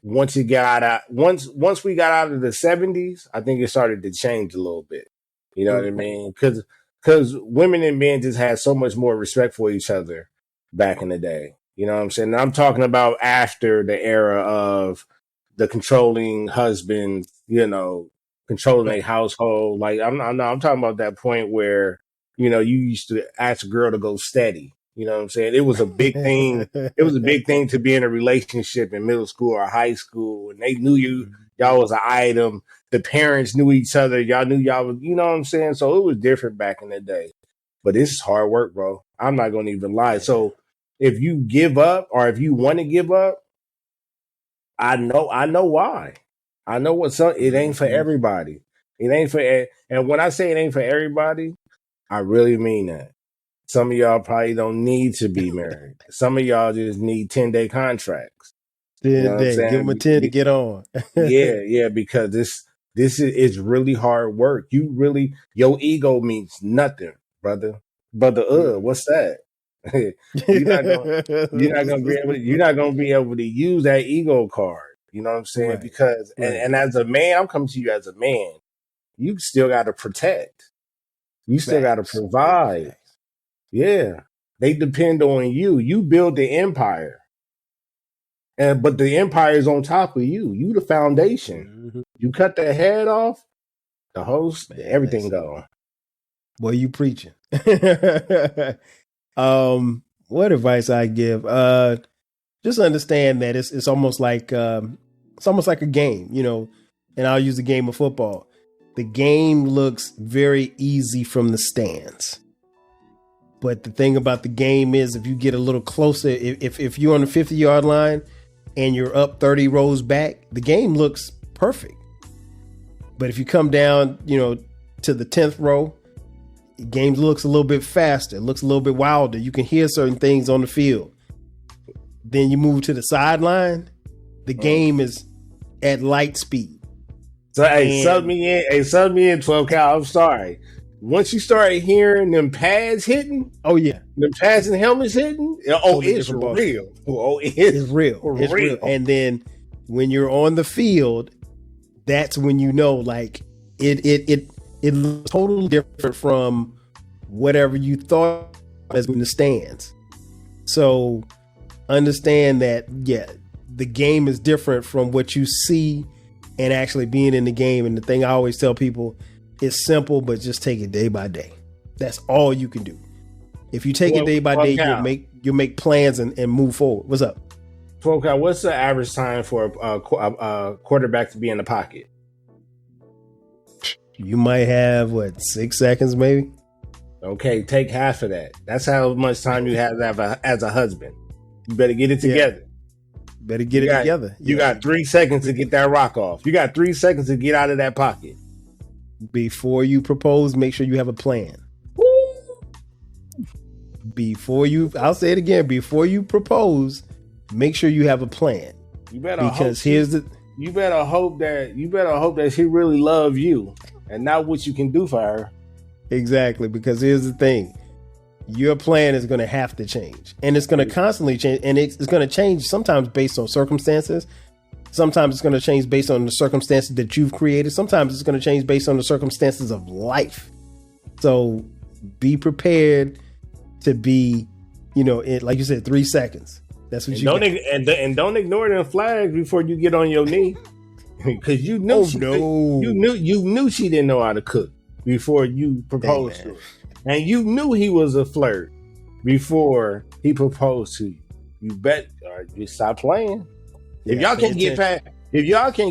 once we got out of the 70s. I think it started to change a little bit. You know what I mean? Because women and men just had so much more respect for each other back in the day. You know what I'm saying? I'm talking about after the era of the controlling husband, controlling a household. Like I'm talking about that point where, you used to ask a girl to go steady. You know what I'm saying? It was a big thing. It was a big thing to be in a relationship in middle school or high school, and they knew y'all was an item. The parents knew each other. Y'all knew y'all was, you know what I'm saying? So it was different back in the day. But this is hard work, bro. I'm not going to even lie. So if you give up or if you want to give up, I know why. I know it ain't for everybody. It ain't for, and when I say it ain't for everybody, I really mean that. Some of y'all probably don't need to be married. Some of y'all just need 10-day contracts. 10 days. Give them a 10 to get on. yeah, because this is really hard work. Your ego means nothing, brother. What's that? you're not gonna be able to use that ego card. You know what I'm saying? Right. Because and as a man, I'm coming to you as a man. You still got to protect. You still got to provide. Facts. Yeah, they depend on you. You build the empire, but the empire is on top of you. You the foundation. You cut the head off, the host, everything gone. Boy, you preaching. What advice I give? Just understand that it's almost like a game, and I'll use the game of football. The game looks very easy from the stands. But the thing about the game is if you get a little closer, if you're on the 50-yard line and you're up 30 rows back, the game looks perfect. But if you come down, to the 10th row, the game looks a little bit faster. It looks a little bit wilder. You can hear certain things on the field. Then you move to the sideline, the game is at light speed. So, sub me in, 12 cal. I'm sorry. Once you start hearing them pads hitting, them pads and helmets hitting, it's real. It's real. It's real. And then when you're on the field, that's when like it looks totally different from whatever you thought as in the stands. So understand that the game is different from what you see and actually being in the game. And the thing I always tell people, it's simple, but just take it day by day. That's all you can do. If you take it day by day, you'll make plans and move forward. What's up? 12 cal, what's the average time for a quarterback to be in the pocket? You might have 6 seconds, maybe. Okay, take half of that. That's how much time you have as a husband. You better get it together. Better get it together. You got 3 seconds to get that rock off. You got 3 seconds to get out of that pocket. Before you propose, make sure you have a plan. I'll say it again, before you propose, make sure you have a plan. You better you better hope that she really loves you and not what you can do for her. Exactly, because here's the thing. Your plan is going to have to change, and it's going to constantly change, and it's going to change sometimes based on circumstances. Sometimes it's going to change based on the circumstances that you've created. Sometimes it's going to change based on the circumstances of life. So be prepared to be, like you said, 3 seconds. That's what and don't ignore them flags before you get on your knee, because you knew you knew she didn't know how to cook before you proposed to her, and you knew he was a flirt before he proposed to you. You bet. You stop playing. If y'all can't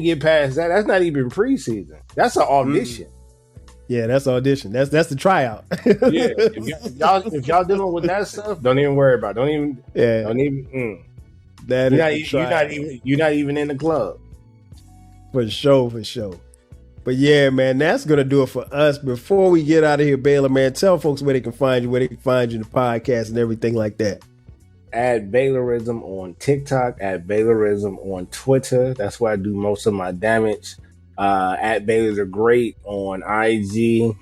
get past that, that's not even preseason. That's an audition. Yeah, that's audition. That's the tryout. Yeah, if y'all dealing with that stuff, don't even worry about it. Don't even. That you're not even in the club. For sure. But yeah, man, that's going to do it for us. Before we get out of here, Baylor, man, tell folks where they can find you, where they can find you in the podcast and everything like that. At Baylorism on TikTok, at Baylorism on Twitter. That's where I do most of my damage. At Baylor the Great on IG.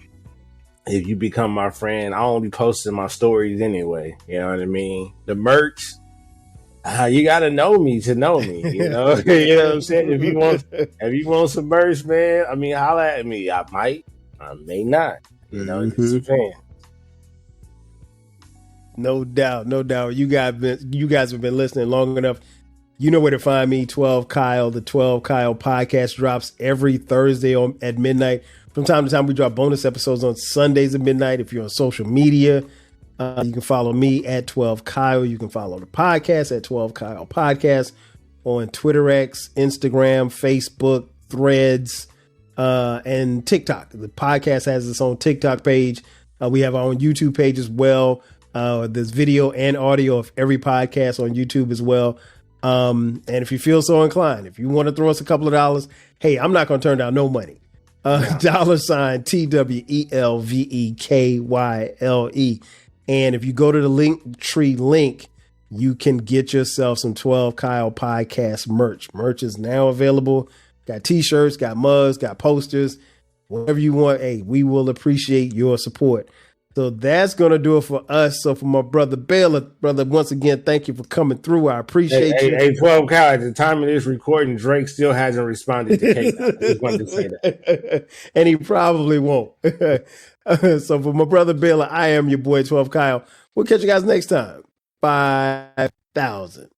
If you become my friend, I only posting my stories anyway. You know what I mean? The merch, you gotta know me to know me. You know, you know what I'm saying. If you want some merch, man, I mean, holla at me. I might, I may not. You know, it just depends. No doubt, no doubt. You guys have been listening long enough. You know where to find me, 12 Kyle. The 12 Kyle podcast drops every Thursday at midnight. From time to time, we drop bonus episodes on Sundays at midnight. If you're on social media, you can follow me at 12 Kyle. You can follow the podcast at 12 Kyle Podcast on Twitter X, Instagram, Facebook, Threads, and TikTok. The podcast has its own TikTok page. We have our own YouTube page as well. There's video and audio of every podcast on YouTube as well. And if you feel so inclined, if you want to throw us a couple of dollars, hey, I'm not going to turn down no money. $TWELVEKYLE. And if you go to the Linktree link, you can get yourself some 12 Kyle podcast merch. Merch is now available. Got t-shirts, got mugs, got posters, whatever you want. Hey, we will appreciate your support. So that's going to do it for us. So for my brother Baylor, brother, once again, thank you for coming through. I appreciate you. Hey, 12 Kyle, at the time of this recording, Drake still hasn't responded to Kate. I just wanted to say that. And he probably won't. So for my brother Baylor, I am your boy 12 Kyle. We'll catch you guys next time. 5,000.